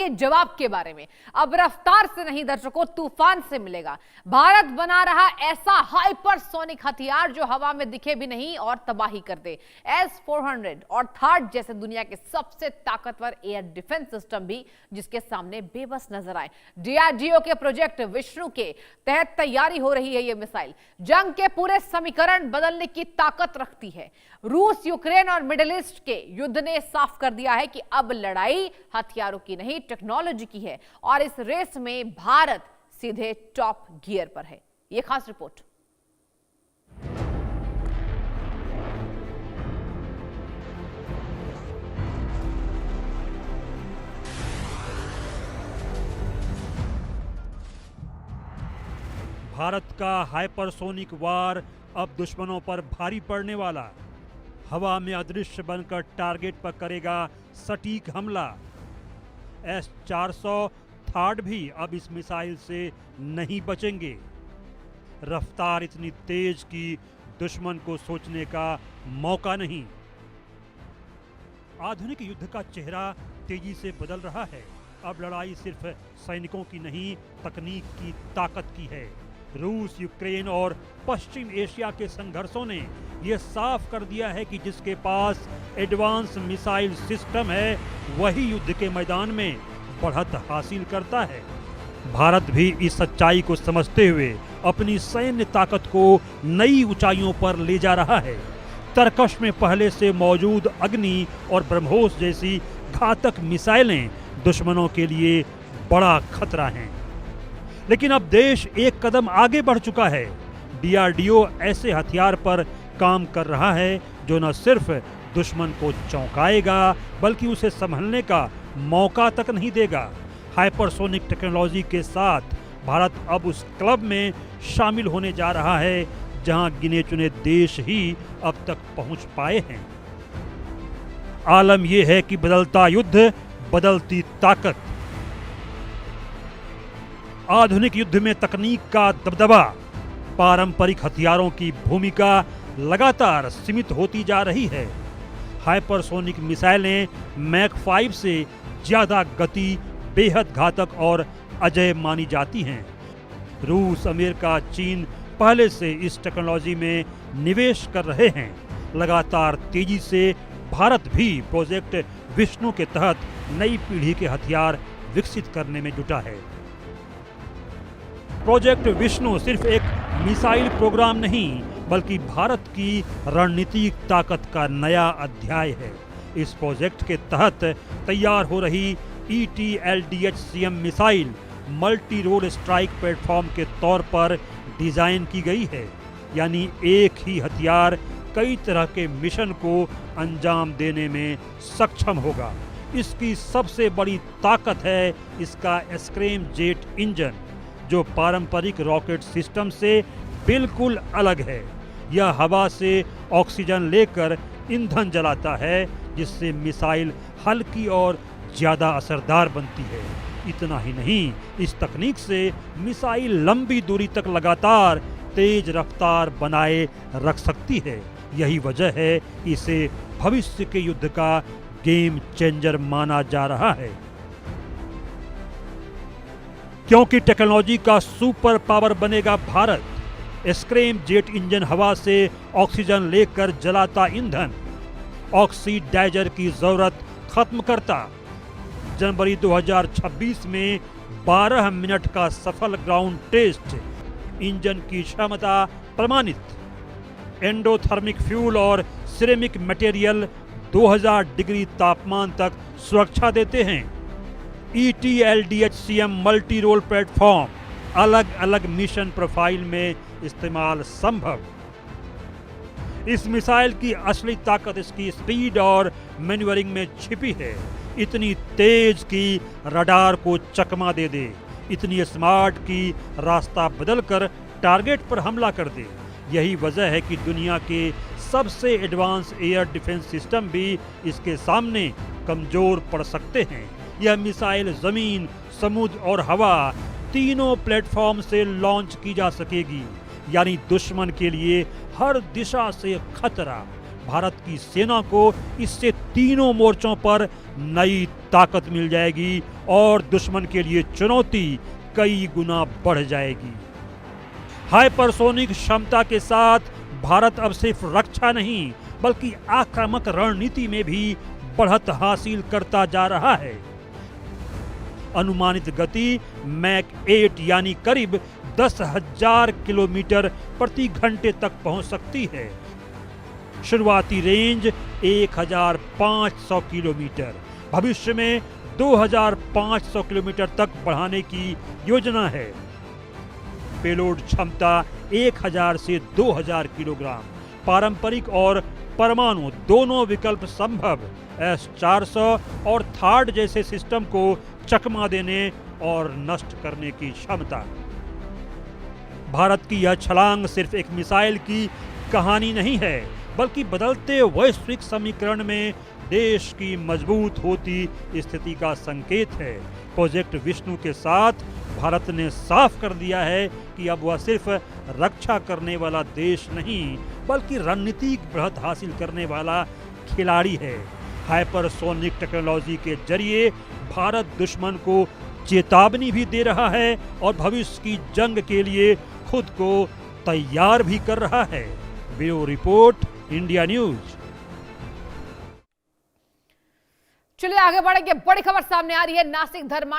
के जवाब के बारे में। अब रफ्तार से नहीं दर्शकों, तूफान से मिलेगा। भारत बना रहा ऐसा हाइपरसोनिक हथियार जो हवा में दिखे भी नहीं और तबाही कर दे। S-400 और THAAD जैसे दुनिया के सबसे ताकतवर एयर डिफेंस सिस्टम भी जिसके सामने बेबस नजर आए। DRDO के प्रोजेक्ट विष्णु के तहत तैयारी हो रही है। यह मिसाइल जंग के पूरे समीकरण बदलने की ताकत रखती है। रूस, यूक्रेन और मिडिल ईस्ट के युद्ध ने साफ कर दिया है कि अब लड़ाई हथियारों की नहीं, टेक्नोलॉजी की है और इस रेस में भारत सीधे टॉप गियर पर है। यह खास रिपोर्ट। भारत का हाइपरसोनिक वार अब दुश्मनों पर भारी पड़ने वाला। हवा में अदृश्य बनकर टारगेट पर करेगा सटीक हमला। S-400 THAAD भी अब इस मिसाइल से नहीं बचेंगे। रफ्तार इतनी तेज कि दुश्मन को सोचने का मौका नहीं। आधुनिक युद्ध का चेहरा तेजी से बदल रहा है। अब लड़ाई सिर्फ सैनिकों की नहीं, तकनीक की ताकत की है। रूस, यूक्रेन और पश्चिम एशिया के संघर्षों ने यह साफ कर दिया है कि जिसके पास एडवांस मिसाइल सिस्टम है वही युद्ध के मैदान में बढ़त हासिल करता है। भारत भी इस सच्चाई को समझते हुए अपनी सैन्य ताकत को नई ऊंचाइयों पर ले जा रहा है। तरकश में पहले से मौजूद अग्नि और ब्रह्मोस जैसी घातक मिसाइलें दुश्मनों के लिए बड़ा खतरा हैं। लेकिन अब देश एक कदम आगे बढ़ चुका है। DRDO ऐसे हथियार पर काम कर रहा है जो न सिर्फ दुश्मन को चौंकाएगा बल्कि उसे संभलने का मौका तक नहीं देगा। हाइपरसोनिक टेक्नोलॉजी के साथ भारत अब उस क्लब में शामिल होने जा रहा है जहां गिने चुने देश ही अब तक पहुंच पाए हैं। आलम यह है कि बदलता युद्ध, बदलती ताकत। आधुनिक युद्ध में तकनीक का दबदबा, पारंपरिक हथियारों की भूमिका लगातार सीमित होती जा रही है। हाइपरसोनिक मिसाइलें मैक 5 से ज्यादा गति, बेहद घातक और अजेय मानी जाती हैं। रूस, अमेरिका, चीन पहले से इस टेक्नोलॉजी में निवेश कर रहे हैं। लगातार तेजी से भारत भी प्रोजेक्ट विष्णु के तहत नई पीढ़ी के हथियार विकसित करने में जुटा है। प्रोजेक्ट विष्णु सिर्फ एक मिसाइल प्रोग्राम नहीं बल्कि भारत की रणनीतिक ताकत का नया अध्याय है। इस प्रोजेक्ट के तहत तैयार हो रही ET-LDH-CM missile multi role strike platform के तौर पर डिजाइन की गई है। यानी एक ही हथियार कई तरह के मिशन को अंजाम देने में सक्षम होगा। इसकी सबसे बड़ी ताकत है इसका स्क्रैमजेट इंजन जो पारंपरिक रॉकेट सिस्टम से बिल्कुल अलग है। यह हवा से ऑक्सीजन लेकर ईंधन जलाता है जिससे मिसाइल हल्की और ज्यादा असरदार बनती है। इतना ही नहीं, इस तकनीक से मिसाइल लंबी दूरी तक लगातार तेज रफ्तार बनाए रख सकती है। यही वजह है इसे भविष्य के युद्ध का गेम चेंजर माना जा रहा है। क्योंकि टेक्नोलॉजी का सुपर पावर बनेगा भारत। स्क्रैमजेट इंजन हवा से ऑक्सीजन लेकर जलाता ईंधन ऑक्सीडाइजर की जरूरत खत्म करता। जनवरी 2026 में 12 मिनट का सफल ग्राउंड टेस्ट, इंजन की क्षमता प्रमाणित। एंडोथर्मिक फ्यूल और सिरेमिक मटेरियल 2000 डिग्री तापमान तक सुरक्षा देते हैं। ET-LDH-CM मल्टी रोल प्लेटफॉर्म, अलग अलग मिशन प्रोफाइल में इस्तेमाल संभव। इस मिसाइल की असली ताकत इसकी स्पीड और मैन्यूवरिंग में छिपी है। इतनी तेज कि रडार को चकमा दे दे, इतनी स्मार्ट कि रास्ता बदलकर टारगेट पर हमला कर दे। यही वजह है कि दुनिया के सबसे एडवांस एयर डिफेंस सिस्टम भी इसके सामने कमजोर पड़ सकते हैं। यह मिसाइल जमीन, समुद्र और हवा तीनों प्लेटफॉर्म से लॉन्च की जा सकेगी। यानी दुश्मन के लिए हर दिशा से खतरा। भारत की सेना को इससे तीनों मोर्चों पर नई ताकत मिल जाएगी और दुश्मन के लिए चुनौती कई गुना बढ़ जाएगी। हाइपरसोनिक क्षमता के साथ भारत अब सिर्फ रक्षा नहीं बल्कि आक्रामक रणनीति में भी बढ़त हासिल करता जा रहा है। अनुमानित गति मैक 8 यानी करीब 10,000 किलोमीटर प्रति घंटे तक पहुंच सकती है। शुरुआती रेंज 1,500 किलोमीटर, भविष्य में 2,500 किलोमीटर तक बढ़ाने की योजना है। पेलोड क्षमता 1,000 से 2,000 किलोग्राम, पारंपरिक और परमाणु दोनों विकल्प संभव। S-400 और थार्ड जैसे सिस्टम को चकमा देने और नष्ट करने की क्षमता। भारत की यह छलांग सिर्फ एक मिसाइल की कहानी नहीं है बल्कि बदलते वैश्विक समीकरण में देश की मजबूत होती स्थिति का संकेत है। प्रोजेक्ट विष्णु के साथ भारत ने साफ कर दिया है कि अब वह सिर्फ रक्षा करने वाला देश नहीं बल्कि रणनीतिक बढ़त हासिल करने वाला खिलाड़ी है। हाइपरसोनिक टेक्नोलॉजी के जरिए भारत दुश्मन को चेतावनी भी दे रहा है और भविष्य की जंग के लिए खुद को तैयार भी कर रहा है। Bureau report, India news. चलिए आगे बढ़ेंगे। बड़ी खबर सामने आ रही है। नासिक धर्मा